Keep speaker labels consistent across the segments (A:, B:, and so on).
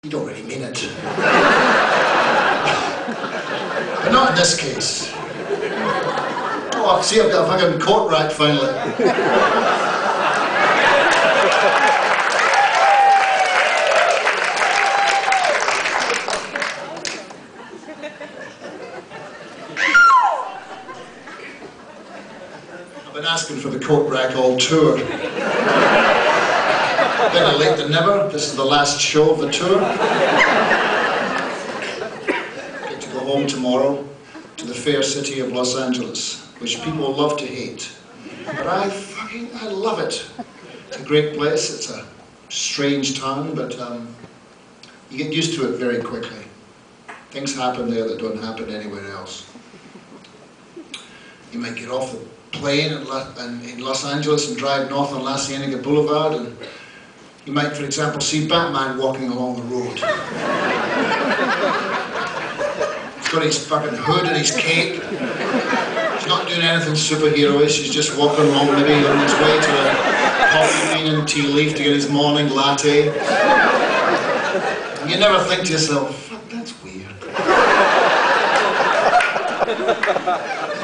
A: You don't really mean it. But not in this case. Oh, see, I've got a fucking coat rack finally. I've been asking for the coat rack all tour. Better late than never. This is the last show of the tour. I get to go home tomorrow to the fair city of Los Angeles, which people love to hate. But I love it. It's a great place. It's a strange town, but you get used to it very quickly. Things happen there that don't happen anywhere else. You might get off the plane in Los Angeles and drive north on La Cienega Boulevard, and you might, for example, see Batman walking along the road. He's got his fucking hood and his cape. He's not doing anything superhero-ish. He's just walking along, maybe on his way to a coffee bean and tea leaf to get his morning latte. And you never think to yourself, fuck, that's weird.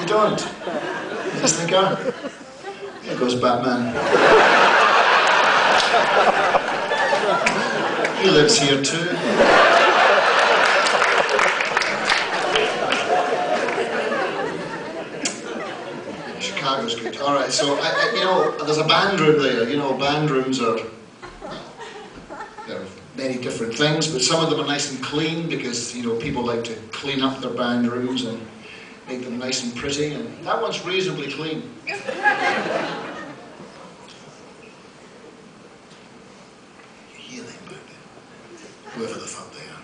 A: You don't. You just think, oh, there goes Batman. He lives here too. Chicago's good. All right, so you know, there's a band room there. You know, band rooms are there are many different things, but some of them are nice and clean because you know people like to clean up their band rooms and make them nice and pretty. And that one's reasonably clean. Whoever the fuck they are.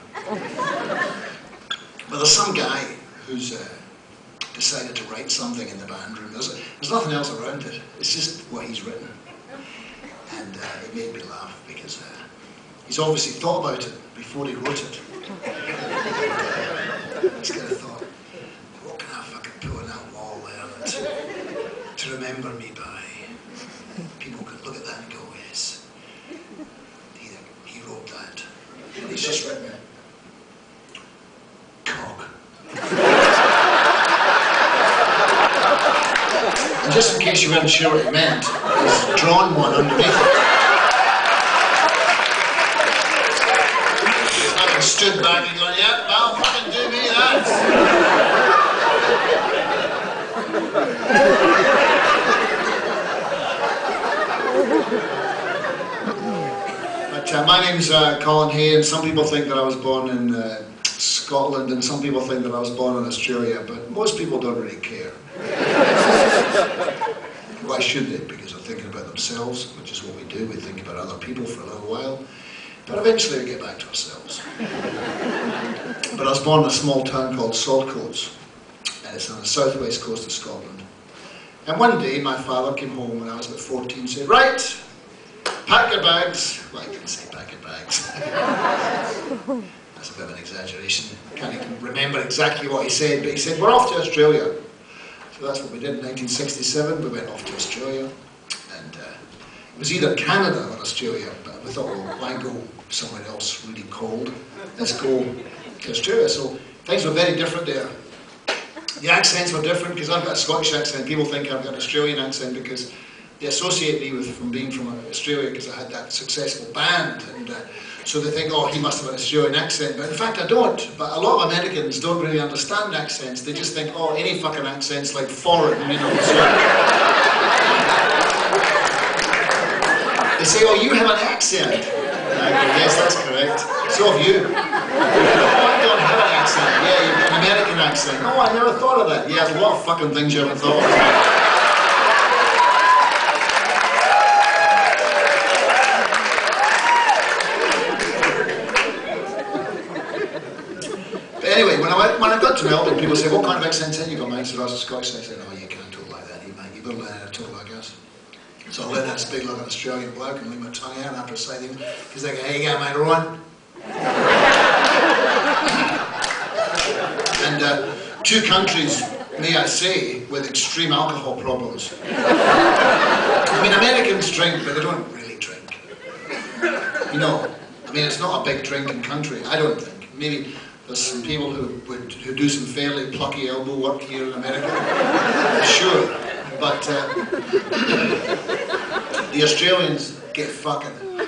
A: But there's some guy who's decided to write something in the band room. There's nothing else around it. It's just what he's written. And it made me laugh because he's obviously thought about it before he wrote it. He's kind of thought, what can I fucking put on that wall there to remember me by? People could look at that and go, yes, he wrote that. And he's just written cock. And just in case you weren't sure what it meant, he's drawn one underneath it. He's not stood back and going, yep, I'll fucking do me that. My name's Colin Hay, and some people think that I was born in Scotland, and some people think that I was born in Australia, but most people don't really care. Why should they? Because they're thinking about themselves, which is what we do. We think about other people for a little while, but eventually we get back to ourselves. But I was born in a small town called Saltcoats, and it's on the southwest coast of Scotland. And one day my father came home when I was about 14 and said, right, pack your bags. Well, I didn't say pack your bags. That's a bit of an exaggeration. I can't even remember exactly what he said, but he said, we're off to Australia. So that's what we did in 1967. We went off to Australia. And it was either Canada or Australia, but we thought, well, why go somewhere else really cold? Let's go to Australia. So things were very different there. The accents were different because I've got a Scottish accent. People think I've got an Australian accent because they associate me with being from Australia because I had that successful band, and so they think, oh, he must have an Australian accent, but in fact I don't. But a lot of Americans don't really understand accents. They just think, oh, any fucking accent's like foreign, you know. So they say, oh, you have an accent. And I go, yes, that's correct. So have you. Oh, I don't have an accent. Yeah, you've got an American accent. Oh, I never thought of that. Yeah, there's a lot of fucking things you haven't thought of. Anyway, when I got to Melbourne, people say, what kind of accent have you got, mate? I said, I was a Scottish. I said, oh, you can't talk like that, mate. You've got to learn how to talk like us. So I learned how to speak like an Australian bloke and leave my tongue out after I say them. Because they go, hey, you go, mate, all right? And two countries, may I say, with extreme alcohol problems. I mean, Americans drink, but they don't really drink. You know, I mean, it's not a big drinking country, I don't think. Maybe there's some people who do some fairly plucky elbow work here in America, sure. But the Australians get fucking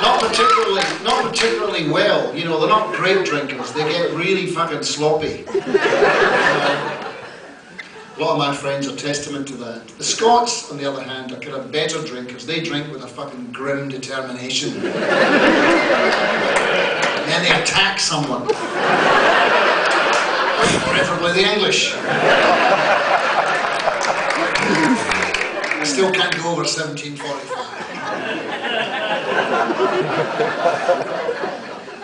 A: not particularly well. You know, they're not great drinkers. They get really fucking sloppy. A lot of my friends are testament to that. The Scots, on the other hand, are kind of better drinkers. They drink with a fucking grim determination. And then they attack someone. Preferably the English. I still can't go over 1745.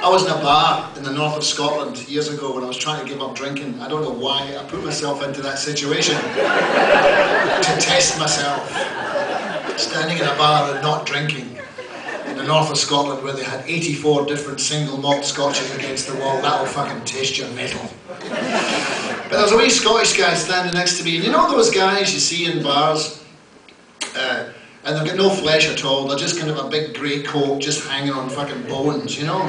A: I was in a bar in the north of Scotland years ago when I was trying to give up drinking. I don't know why I put myself into that situation to test myself. Standing in a bar and not drinking in the north of Scotland where they had 84 different single malt scotches against the wall. That'll fucking taste your metal. But there was a wee Scottish guy standing next to me, and you know those guys you see in bars? And they've got no flesh at all, they're just kind of a big grey coat just hanging on fucking bones, you know?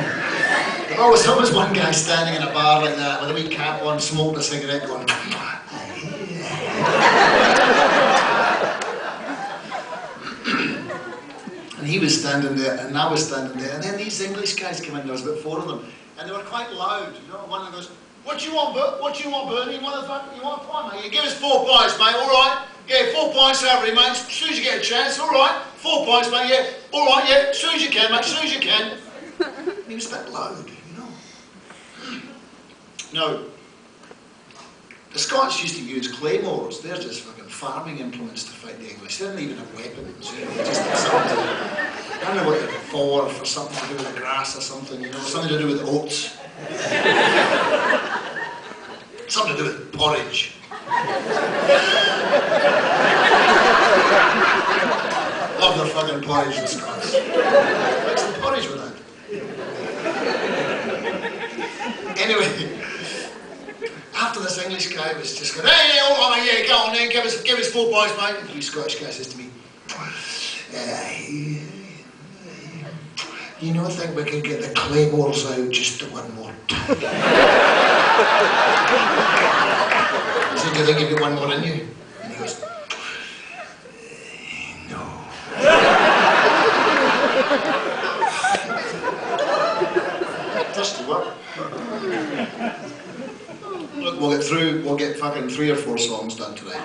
A: There's always one guy standing in a bar like that with a wee cap on, smoking a cigarette going... And he was standing there, and I was standing there, and then these English guys came in, there was about 4 of them, and they were quite loud, you know? One of them goes, "What you want, Bert? What you want, Bernie? Motherfucker, you want a pint, mate? You give us 4 pints, mate, alright? Yeah, 4 pints every, mate, as soon as you get a chance, alright? 4 pints, mate, yeah, alright, yeah, as soon as you can, mate, as soon as you can." He was a bit loud, you know. Now, the Scots used to use claymores. They're just fucking farming implements to fight the English. They didn't even have weapons, you know, just something to, I don't know what they're for something to do with the grass or something, you know, something to do with oats. Something to do with porridge. Love the fucking porridge, the Scots. What's the porridge with that? Anyway, after this English guy was just going, "Hey, all right, mate, yeah, go on then, give us 4 pints, mate." And the Scottish guy says to me, "You know, I think we can get the claymores out just one more time." I said, "Do you think you've got one more in you?" And he goes, "No." Just to work. Look, we'll get fucking 3 or 4 songs done tonight.